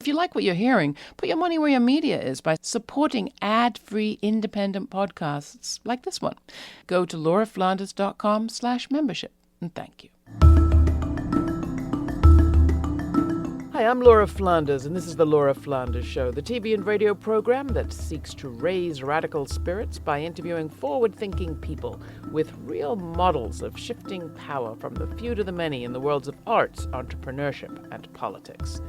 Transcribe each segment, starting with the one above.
If you like what you're hearing, put your money where your media is by supporting ad-free independent podcasts like this one. Go to lauraflanders.com/membership, and thank you. Hi, I'm Laura Flanders, and this is the Laura Flanders Show, the TV and radio program that seeks to raise radical spirits by interviewing forward-thinking people with real models of shifting power from the few to the many in the worlds of arts, entrepreneurship, and politics.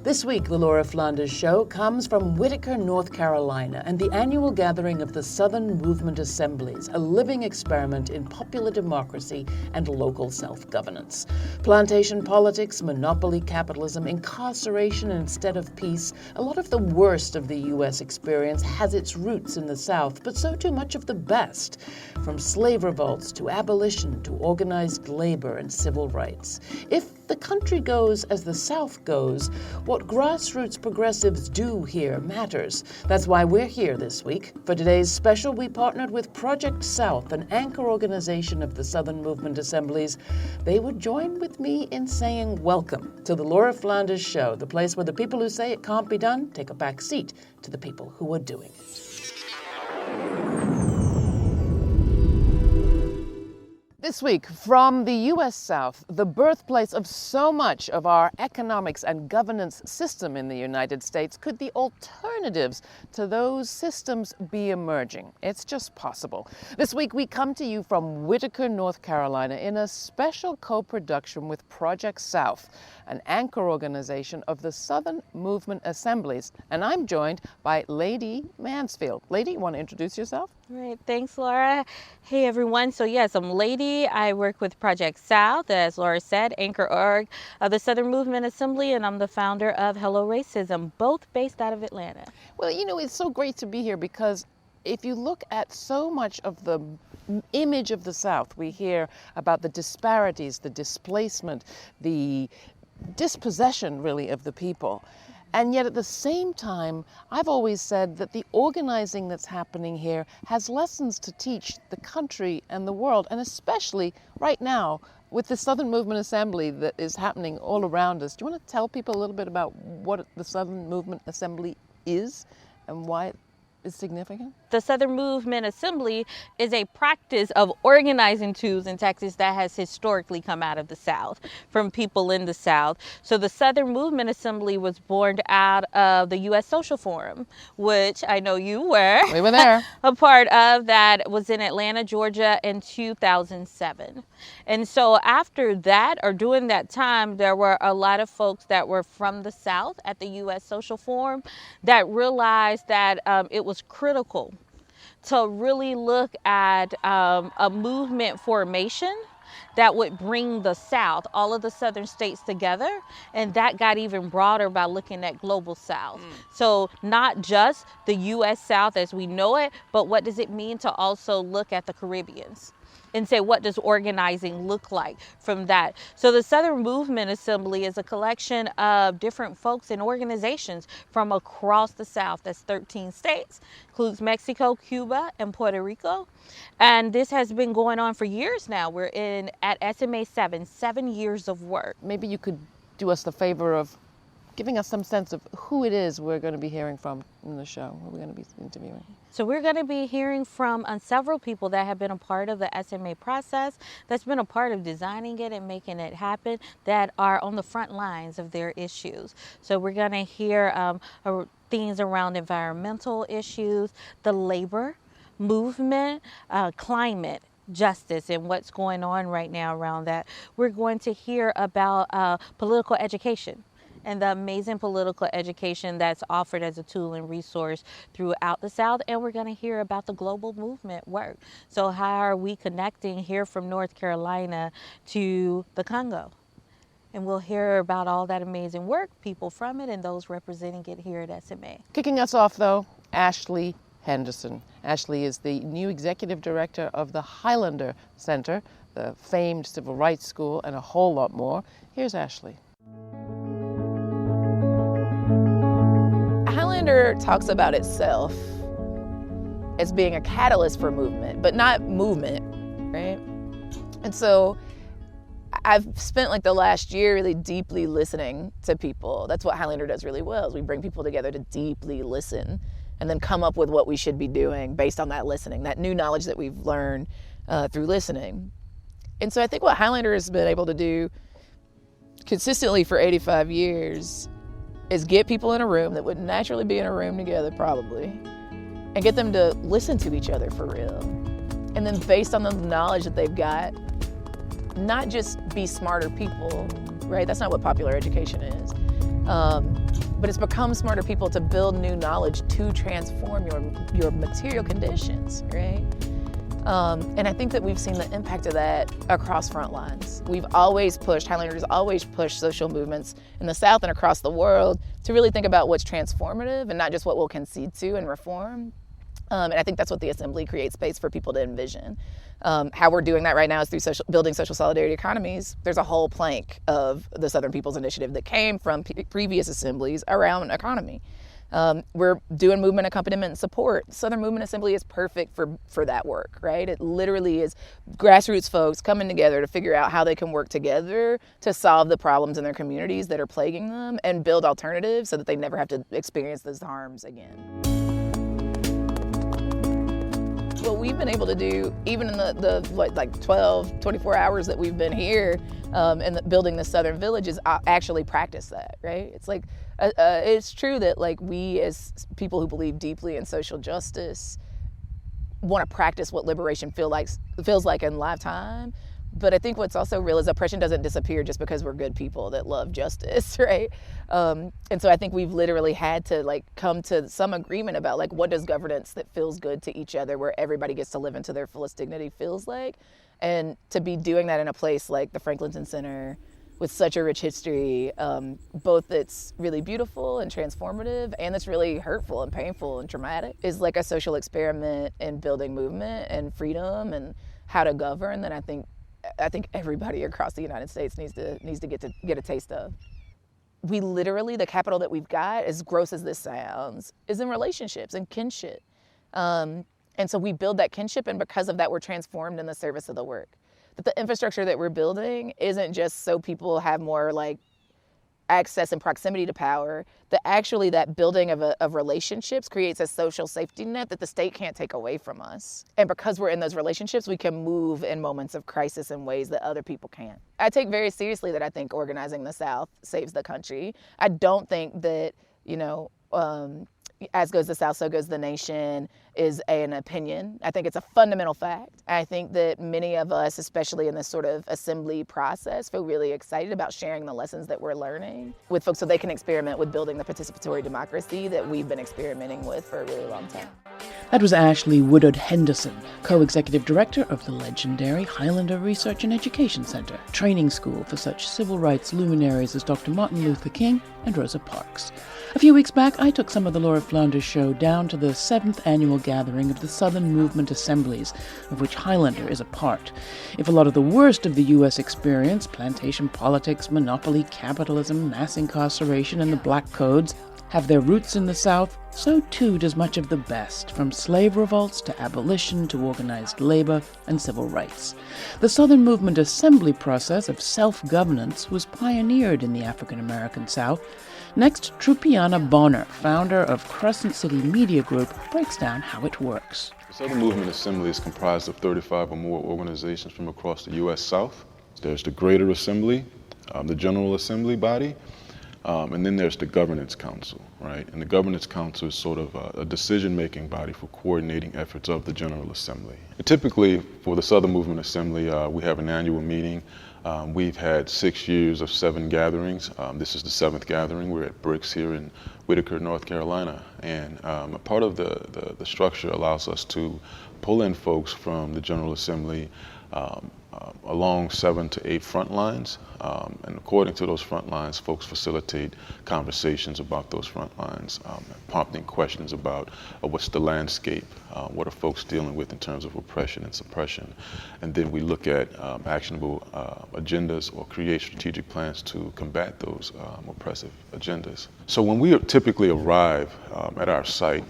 This week, the Laura Flanders Show comes from Whitaker, North Carolina, and the annual gathering of the Southern Movement Assemblies, a living experiment in popular democracy and local self-governance. Plantation politics, monopoly capitalism, incarceration instead of peace, a lot of the worst of the U.S. experience has its roots in the South, but so too much of the best, from slave revolts to abolition to organized labor and civil rights. If the country goes as the South goes, what grassroots progressives do here matters. That's why we're here this week. For today's special, we partnered with Project South, an anchor organization of the Southern Movement Assemblies. They would join with me in saying welcome to the Laura Flanders Show, the place where the people who say it can't be done take a back seat to the people who are doing it. This week, from the U.S. South, the birthplace of so much of our economics and governance system in the United States, could the alternatives to those systems be emerging? It's just possible. This week, we come to you from Whitaker, North Carolina, in a special co-production with Project South, an anchor organization of the Southern Movement Assemblies. And I'm joined by LaDie Mansfield. LaDie, you want to introduce yourself? Right, thanks, Laura. Hey, everyone. So yes, I'm LaDie. I work with Project South, as Laura said, anchor org of the Southern Movement Assembly, and I'm the founder of Hello Racism, both based out of Atlanta. Well, you know, it's so great to be here because if you look at so much of the image of the South, we hear about the disparities, the displacement, the dispossession, really, of the people. And yet at the same time, I've always said that the organizing that's happening here has lessons to teach the country and the world, and especially right now with the Southern Movement Assembly that is happening all around us. Do you want to tell people a little bit about what the Southern Movement Assembly is and why it is significant? The Southern Movement Assembly is a practice of organizing tools in Texas that has historically come out of the South, from people in the South. So the Southern Movement Assembly was born out of the U.S. Social Forum, which I know you were. We were there. A part of that was in Atlanta, Georgia in 2007. And so after that, or during that time, there were a lot of folks that were from the South at the U.S. Social Forum that realized that it was critical to really look at a movement formation that would bring the South, all of the Southern states together. And that got even broader by looking at global South. So not just the U.S. South as we know it, but what does it mean to also look at the Caribbeans and say, what does organizing look like from that? So the Southern Movement Assembly is a collection of different folks and organizations from across the South. That's 13 states, includes Mexico, Cuba, and Puerto Rico. And this has been going on for years now. We're at SMA 7 years of work. Maybe you could do us the favor of giving us some sense of who it is we're going to be hearing from in the show, who we're going to be interviewing. So we're going to be hearing from several people that have been a part of the SMA process, that's been a part of designing it and making it happen, that are on the front lines of their issues. So we're going to hear things around environmental issues, the labor movement, climate justice and what's going on right now around that. We're going to hear about political education and the amazing political education that's offered as a tool and resource throughout the South. And we're going to hear about the global movement work. So how are we connecting here from North Carolina to the Congo? And we'll hear about all that amazing work, people from it, and those representing it here at SMA. Kicking us off, though, Ashley Henderson. Ashley is the new executive director of the Highlander Center, the famed civil rights school, and a whole lot more. Here's Ashley. Highlander talks about itself as being a catalyst for movement, but not movement, right? And so I've spent like the last year really deeply listening to people. That's what Highlander does really well, is we bring people together to deeply listen and then come up with what we should be doing based on that listening, that new knowledge that we've learned through listening. And so I think what Highlander has been able to do consistently for 85 years is get people in a room that would naturally be in a room together probably, and get them to listen to each other for real. And then based on the knowledge that they've got, not just be smarter people, right? That's not what popular education is. But it's become smarter people to build new knowledge to transform your material conditions, right? And I think that we've seen the impact of that across front lines. We've always pushed, Highlanders always pushed social movements in the South and across the world to really think about what's transformative and not just what we'll concede to and reform. And I think that's what the Assembly creates space for people to envision. How we're doing that right now is through building social solidarity economies. There's a whole plank of the Southern People's Initiative that came from previous assemblies around economy. We're doing movement accompaniment and support. Southern Movement Assembly is perfect for that work, right? It literally is grassroots folks coming together to figure out how they can work together to solve the problems in their communities that are plaguing them and build alternatives so that they never have to experience those harms again. What we've been able to do, even in the 12, 24 hours that we've been here and building the Southern Village, is actually practice that, right? It's like, it's true that like we as people who believe deeply in social justice want to practice what liberation feels like in lifetime. But I think what's also real is oppression doesn't disappear just because we're good people that love justice, right? And so I think we've literally had to like come to some agreement about like what does governance that feels good to each other, where everybody gets to live into their fullest dignity feels like. And to be doing that in a place like the Franklinton Center with such a rich history, both that's really beautiful and transformative and that's really hurtful and painful and traumatic, is like a social experiment in building movement and freedom and how to govern that I think everybody across the United States needs to get a taste of. We literally, the capital that we've got, as gross as this sounds, is in relationships and kinship. And so we build that kinship, and because of that, we're transformed in the service of the work. That the infrastructure that we're building isn't just so people have more like access and proximity to power, that actually that building of relationships creates a social safety net that the state can't take away from us. And because we're in those relationships, we can move in moments of crisis in ways that other people can't. I take very seriously that I think organizing the South saves the country. I don't think that, as goes the South, so goes the nation is an opinion. I think it's a fundamental fact. I think that many of us, especially in this sort of assembly process, feel really excited about sharing the lessons that we're learning with folks so they can experiment with building the participatory democracy that we've been experimenting with for a really long time. That was Ashley Woodard Henderson, co-executive director of the legendary Highlander Research and Education Center, training school for such civil rights luminaries as Dr. Martin Luther King and Rosa Parks. A few weeks back, I took some of the Laura Flanders Show down to the 7th annual gathering of the Southern Movement Assemblies, of which Highlander is a part. If a lot of the worst of the U.S. experience, plantation politics, monopoly capitalism, mass incarceration, and the black codes, have their roots in the South, so too does much of the best, from slave revolts to abolition to organized labor and civil rights. The Southern Movement Assembly process of self-governance was pioneered in the African-American South. Next, Trupiana Bonner, founder of Crescent City Media Group, breaks down how it works. The Southern Movement Assembly is comprised of 35 or more organizations from across the U.S. South. There's the Greater Assembly, the General Assembly body, and then there's the Governance Council, right? And the Governance Council is sort of a decision-making body for coordinating efforts of the General Assembly. And typically, for the Southern Movement Assembly, we have an annual meeting. We've had 6 years of 7 gatherings. This is the 7th gathering. We're at Bricks here in Whitaker, North Carolina. And a part of the structure allows us to pull in folks from the General Assembly along 7 to 8 front lines. And according to those front lines, folks facilitate conversations about those front lines, prompting questions about what's the landscape, what are folks dealing with in terms of oppression and suppression. And then we look at actionable agendas or create strategic plans to combat those oppressive agendas. So when we typically arrive at our site,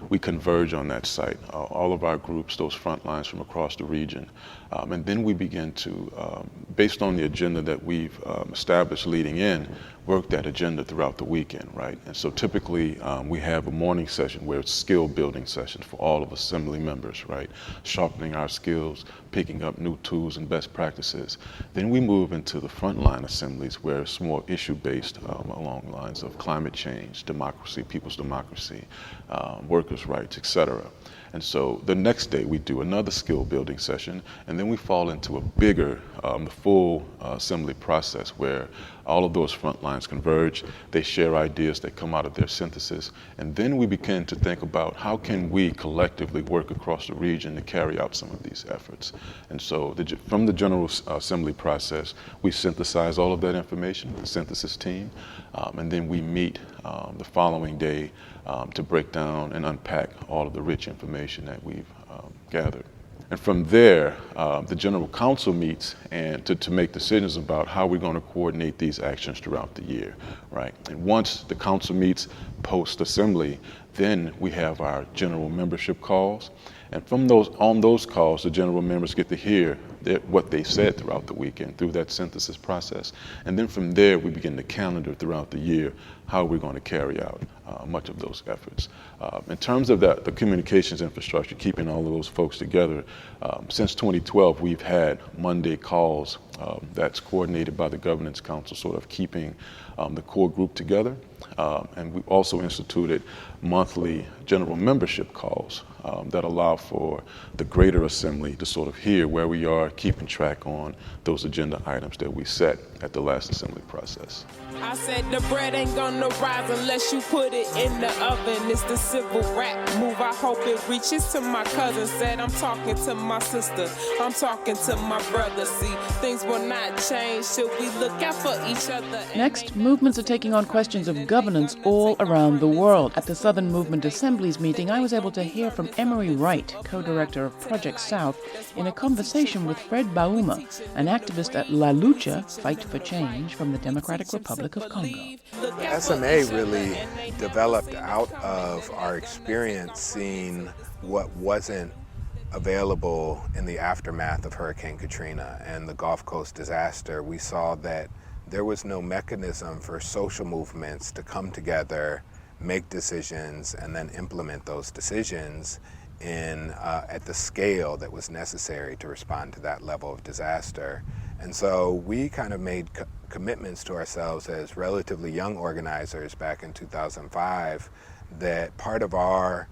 we converge on that site, all of our groups, those front lines from across the region. And then we begin to, based on the agenda that we've established leading in, work that agenda throughout the weekend, right? And so typically we have a morning session where it's skill building sessions for all of Assembly members, right? Sharpening our skills, picking up new tools and best practices. Then we move into the frontline assemblies where it's more issue-based along the lines of climate change, democracy, people's democracy, workers' rights, etc. And so the next day we do another skill building session, and then we fall into a bigger, the full assembly process where all of those front lines converge, they share ideas that come out of their synthesis, and then we begin to think about how can we collectively work across the region to carry out some of these efforts. And so from the General Assembly process, we synthesize all of that information, the synthesis team, and then we meet the following day to break down and unpack all of the rich information that we've gathered. And from there, the General Council meets and to make decisions about how we're going to coordinate these actions throughout the year, right? And once the council meets post-assembly, then we have our general membership calls. And on those calls, the general members get to hear what they said throughout the weekend through that synthesis process. And then from there, we begin to calendar throughout the year how we're going to carry out much of those efforts. In terms of the communications infrastructure, keeping all of those folks together, since 2012, we've had Monday calls that's coordinated by the Governance Council, sort of keeping the core group together. And we also instituted monthly general membership calls that allow for the greater assembly to sort of hear where we are, keeping track on those agenda items that we set at the last assembly process. I said the bread ain't gonna rise unless you put it in the oven. It's the civil rap move. I hope it reaches to my cousin. Said I'm talking to my sister. I'm talking to my brother. See, things will not change till we look out for each other. Next, movements are taking on questions of governance all around the world. At the Southern Movement Assemblies meeting, I was able to hear from Emery Wright, co-director of Project South, in a conversation with Fred Bauma, an activist at La Lucha, Fight for Change, from the Democratic Republic of Congo. SMA really developed out of our experience seeing what wasn't available in the aftermath of Hurricane Katrina and the Gulf Coast disaster. We saw that there was no mechanism for social movements to come together, make decisions, and then implement those decisions at the scale that was necessary to respond to that level of disaster. And so we kind of made commitments to ourselves as relatively young organizers back in 2005 that part of our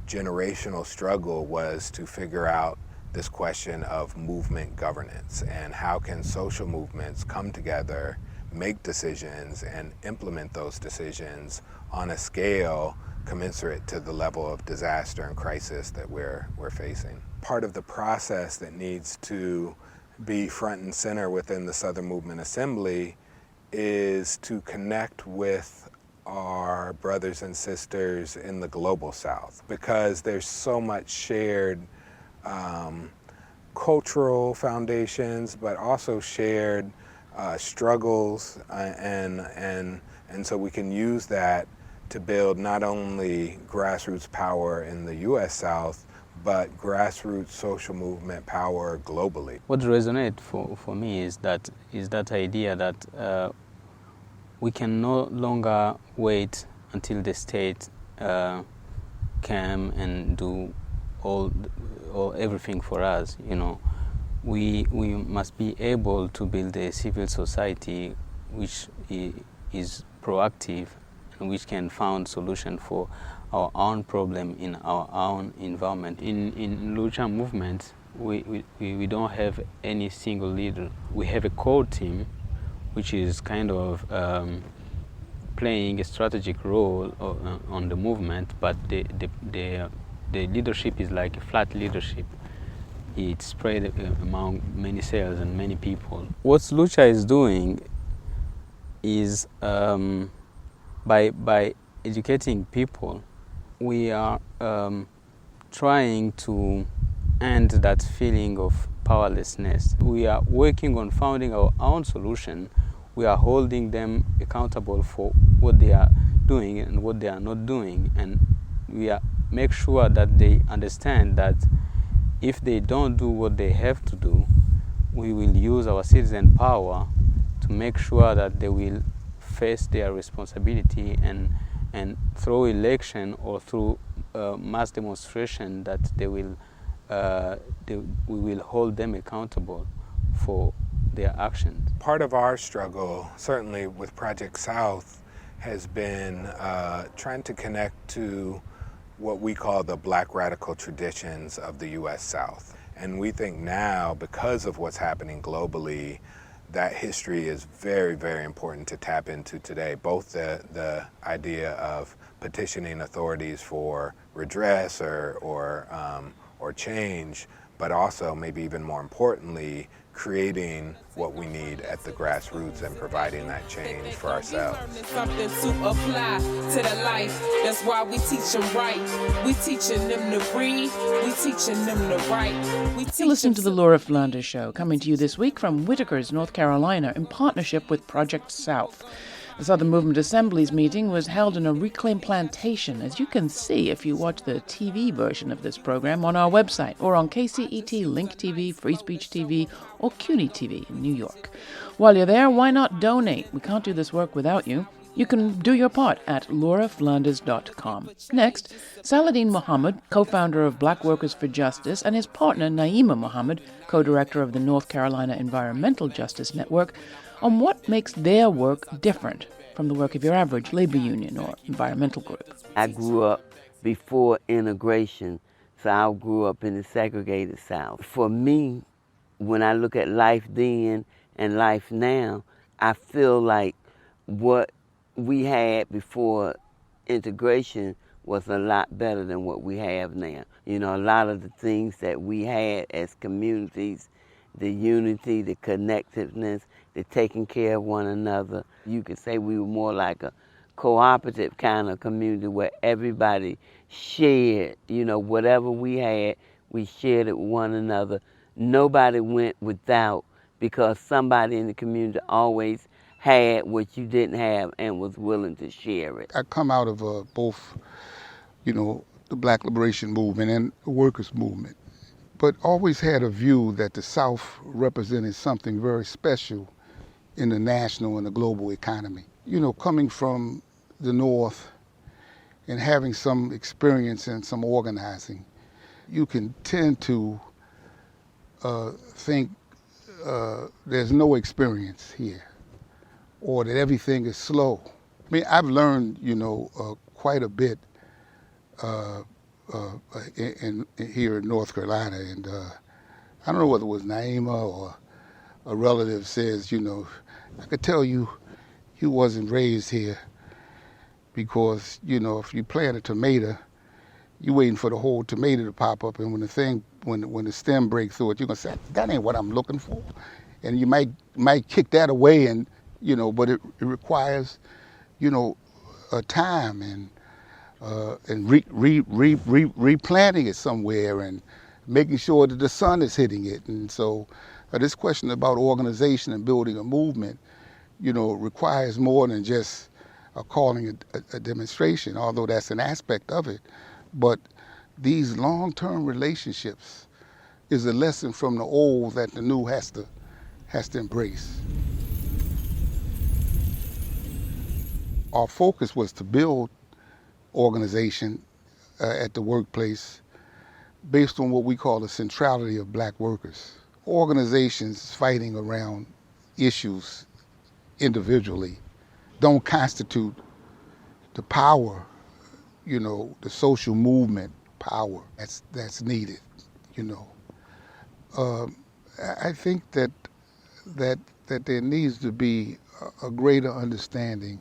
generational struggle was to figure out this question of movement governance and how can social movements come together, make decisions, and implement those decisions on a scale commensurate to the level of disaster and crisis that we're facing. Part of the process that needs to be front and center within the Southern Movement Assembly is to connect with our brothers and sisters in the global South, because there's so much shared cultural foundations, but also shared struggles, and so we can use that to build not only grassroots power in the U.S. South, but grassroots social movement power globally. What resonates for me is that idea that we can no longer wait until the state come and do everything for us. You know, we must be able to build a civil society which is proactive and which can find solution for our own problem in our own environment. In Lucha movement, we don't have any single leader. We have a core team which is kind of playing a strategic role on the movement, but the leadership is like a flat leadership. It's spread among many cells and many people. What Lucha is doing is by educating people, we are trying to end that feeling of powerlessness. We are working on finding our own solution. We are holding them accountable for what they are doing and what they are not doing. And make sure that they understand that if they don't do what they have to do, we will use our citizen power to make sure that they will face their responsibility and through election or through mass demonstration that we will hold them accountable for their actions. Part of our struggle, certainly with Project South, has been trying to connect to what we call the Black radical traditions of the U.S. South. And we think now, because of what's happening globally, that history is very, very important to tap into today. Both the idea of petitioning authorities for redress or change, but also, maybe even more importantly, creating what we need at the grassroots and providing that change for ourselves. Something to apply to the life. That's why we teach them right. We teaching them to read. We teaching them to write. You listen to the Laura Flanders Show, coming to you this week from Whitakers, North Carolina, in partnership with Project South. The Southern Movement Assemblies meeting was held in a reclaimed plantation, as you can see if you watch the TV version of this program on our website or on KCET, Link TV, Free Speech TV, or CUNY TV in New York. While you're there, why not donate? We can't do this work without you. You can do your part at lauraflanders.com. Next, Saladin Muhammad, co-founder of Black Workers for Justice, and his partner Naima Muhammad, co-director of the North Carolina Environmental Justice Network, on what makes their work different from the work of your average labor union or environmental group. I grew up before integration, so I grew up in the segregated South. For me, when I look at life then and life now, I feel like what we had before integration was a lot better than what we have now. You know, a lot of the things that we had as communities, the unity, the connectiveness, the taking care of one another. You could say we were more like a cooperative kind of community where everybody shared, you know, whatever we had, we shared it with one another. Nobody went without because somebody in the community always had what you didn't have and was willing to share it. I come out of both, you know, the Black Liberation Movement and the Workers' Movement, but always had a view that the South represented something very special in the national and the global economy. You know, coming from the North and having some experience in some organizing, you can tend to think there's no experience here or that everything is slow. I mean, I've learned, you know, quite a bit here in North Carolina, and I don't know whether it was Naima or a relative says, you know, I could tell you wasn't raised here because, you know, if you plant a tomato, you're waiting for the whole tomato to pop up, and when the stem breaks through it, you're gonna say, that ain't what I'm looking for, and you might kick that away, and you know, but it requires, you know, a time and replanting it somewhere and making sure that the sun is hitting it. And so this question about organization and building a movement, you know, requires more than just calling a demonstration, although that's an aspect of it. But these long-term relationships is a lesson from the old that the new has to embrace. Our focus was to build organization at the workplace based on what we call the centrality of Black workers. Organizations fighting around issues individually don't constitute the power, you know, the social movement power that's needed, you know. I think that there needs to be a greater understanding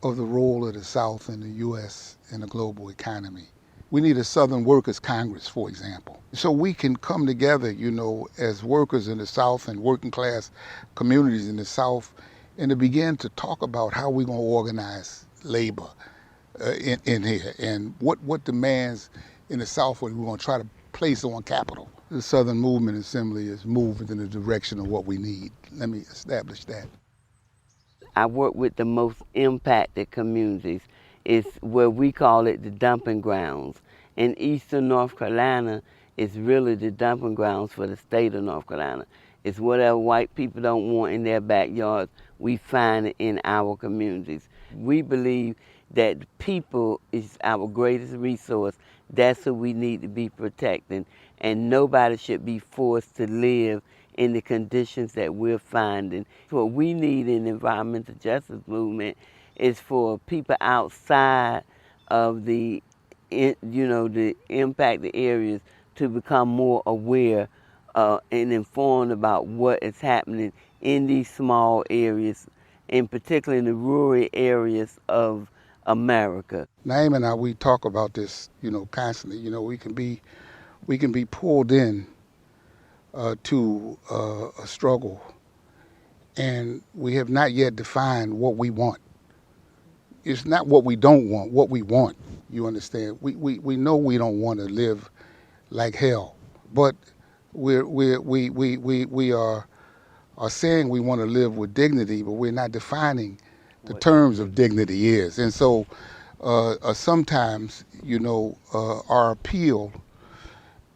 of the role of the South in the U.S. and the global economy. We need a Southern Workers Congress, for example, so we can come together, you know, as workers in the South and working class communities in the South, and to begin to talk about how we're going to organize labor in here and what demands in the South we're going to try to place on capital. The Southern Movement Assembly is moving in the direction of what we need. Let me establish that. I work with the most impacted communities is where we call it the dumping grounds. In eastern North Carolina, it's really the dumping grounds for the state of North Carolina. It's whatever white people don't want in their backyards, we find it in our communities. We believe that people is our greatest resource. That's who we need to be protecting. And nobody should be forced to live in the conditions that we're finding. What we need in the environmental justice movement is for people outside of the impacted areas to become more aware and informed about what is happening in these small areas, in particular in the rural areas of America. Naeem and I, we talk about this, constantly. We can be pulled in to a struggle, and we have not yet defined what we want. It's not what we don't want, what we want. You understand? We know we don't want to live like hell, but we are saying we want to live with dignity, but we're not defining the terms of dignity is. And so sometimes, our appeal,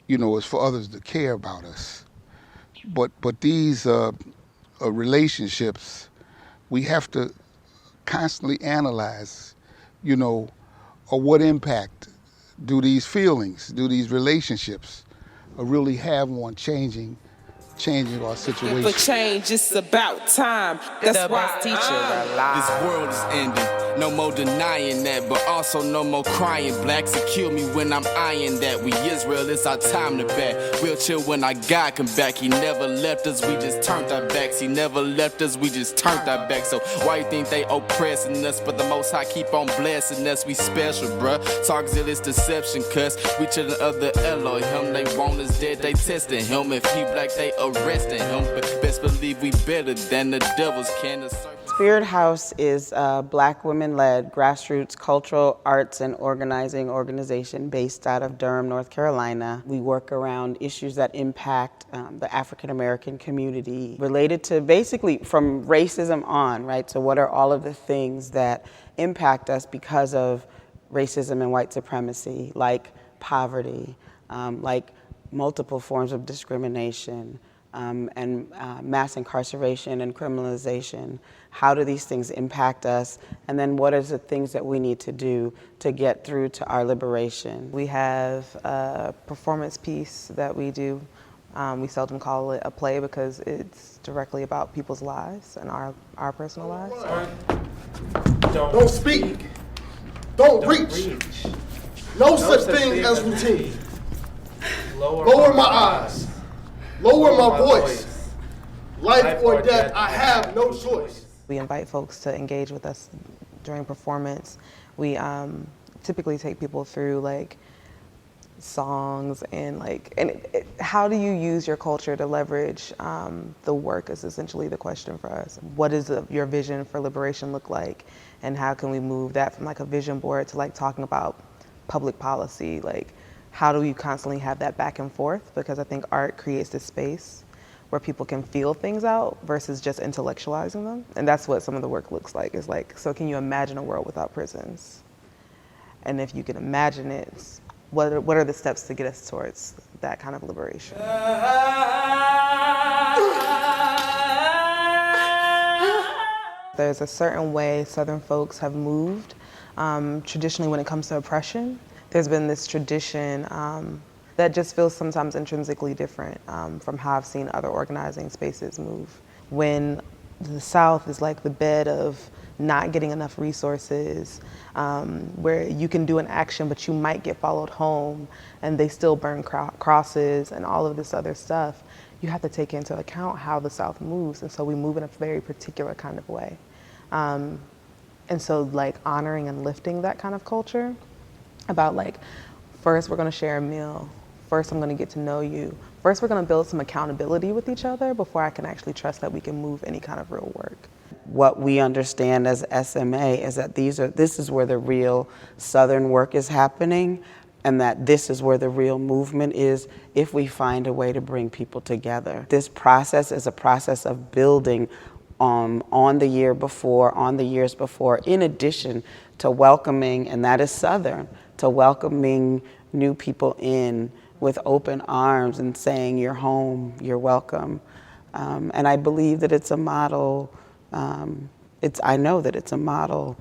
is for others to care about us. But these relationships, we have to constantly analyze, what impact do these feelings, do these relationships really have on changing our situation. For change, it's about time. That's the why best teacher alive. This world is ending. No more denying that, but also no more crying. Blacks will kill me when I'm eyeing that. We Israel, it's our time to back. We'll chill when our God come back. He never left us, we just turned our backs. He never left us, we just turned our backs. So why you think they oppressing us? But the Most High keep on blessing us. We special, bruh. Talkzilla is deception, cuz we children of the Elohim. They want us dead, they testing him. If he black, they arresting him. But best believe we better than the devils can assert. Spirit House is a Black women-led grassroots cultural arts and organizing organization based out of Durham, North Carolina. We work around issues that impact the African American community related to basically from racism on, right? So what are all of the things that impact us because of racism and white supremacy, like poverty, like multiple forms of discrimination, and mass incarceration and criminalization. How do these things impact us? And then what are the things that we need to do to get through to our liberation? We have a performance piece that we do. We seldom call it a play because it's directly about people's lives and our personal lives. Don't speak. Don't reach. No such thing as routine. Lower my eyes. Lower my voice. Life or death, I have no choice. We invite folks to engage with us during performance. We typically take people through like songs and how do you use your culture to leverage the work is essentially the question for us. What does your vision for liberation look like, and how can we move that from like a vision board to like talking about public policy? Like, how do we constantly have that back and forth? Because I think art creates this space where people can feel things out versus just intellectualizing them. And that's what some of the work looks like. It's like, so can you imagine a world without prisons? And if you can imagine it, what are the steps to get us towards that kind of liberation? There's a certain way Southern folks have moved. Traditionally, when it comes to oppression, there's been this tradition that just feels sometimes intrinsically different from how I've seen other organizing spaces move. When the South is like the bed of not getting enough resources, where you can do an action but you might get followed home and they still burn crosses and all of this other stuff, you have to take into account how the South moves, and so we move in a very particular kind of way. And so like honoring and lifting that kind of culture about like, first we're gonna share a meal, first I'm gonna get to know you, first we're gonna build some accountability with each other before I can actually trust that we can move any kind of real work. What we understand as SMA is that this is where the real Southern work is happening, and that this is where the real movement is if we find a way to bring people together. This process is a process of building on the year before, on the years before, in addition to welcoming, and that is Southern, to welcoming new people in with open arms and saying, you're home, you're welcome. And I believe that it's a model, I know that it's a model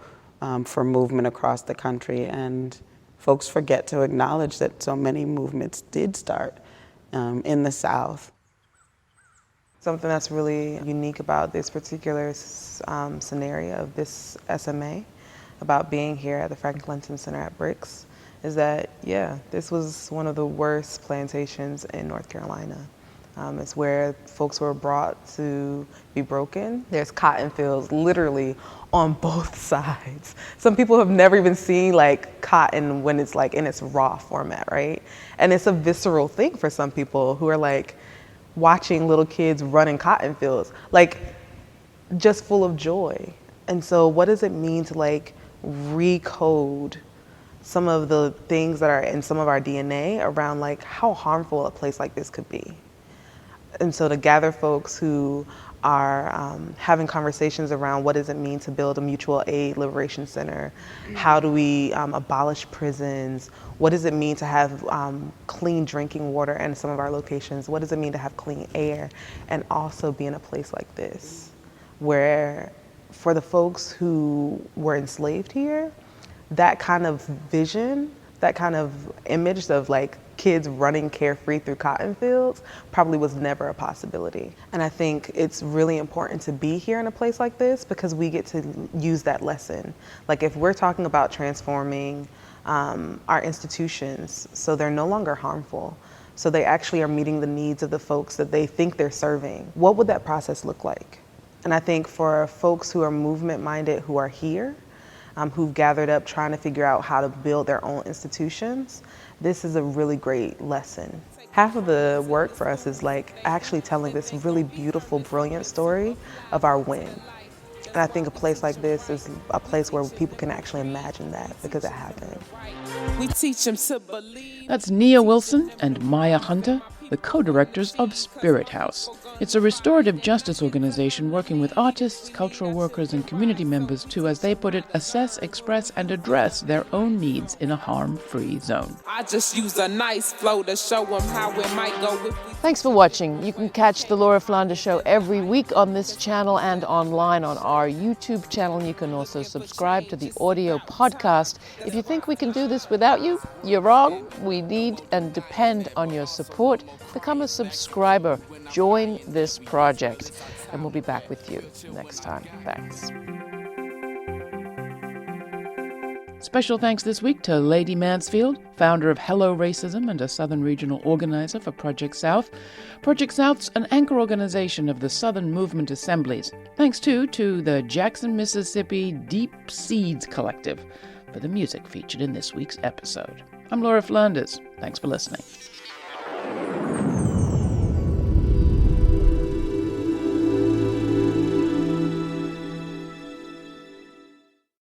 for movement across the country, and folks forget to acknowledge that so many movements did start in the South. Something that's really unique about this particular scenario of this SMA, about being here at the Franklin Center at Bricks, is that, this was one of the worst plantations in North Carolina. It's where folks were brought to be broken. There's cotton fields literally on both sides. Some people have never even seen like cotton when it's like in its raw format, right? And it's a visceral thing for some people who are like watching little kids run in cotton fields, like just full of joy. And so what does it mean to like recode some of the things that are in some of our DNA around like how harmful a place like this could be? And so to gather folks who are having conversations around what does it mean to build a mutual aid liberation center? How do we abolish prisons? What does it mean to have clean drinking water in some of our locations? What does it mean to have clean air? And also be in a place like this, where for the folks who were enslaved here, that kind of vision, that kind of image of like kids running carefree through cotton fields probably was never a possibility. And I think it's really important to be here in a place like this because we get to use that lesson. Like if we're talking about transforming our institutions so they're no longer harmful, so they actually are meeting the needs of the folks that they think they're serving, what would that process look like? And I think for folks who are movement minded, who are here, who've gathered up trying to figure out how to build their own institutions, this is a really great lesson. Half of the work for us is like actually telling this really beautiful, brilliant story of our win. And I think a place like this is a place where people can actually imagine that because it happened. We teach them to believe. That's Nia Wilson and Maya Hunter, the co-directors of Spirit House. It's a restorative justice organization working with artists, cultural workers, and community members to, as they put it, assess, express, and address their own needs in a harm-free zone. I just use a nice flow to show them how it might go if we... Thanks for watching. You can catch the Laura Flanders Show every week on this channel and online on our YouTube channel. You can also subscribe to the audio podcast. If you think we can do this without you, you're wrong. We need and depend on your support. Become a subscriber. Join this project. And we'll be back with you next time. Thanks. Special thanks this week to LaDie Mansfield, founder of Hello Racism and a Southern regional organizer for Project South. Project South's an anchor organization of the Southern Movement Assemblies. Thanks, too, to the Jackson, Mississippi Deep Seedz Collective for the music featured in this week's episode. I'm Laura Flanders. Thanks for listening.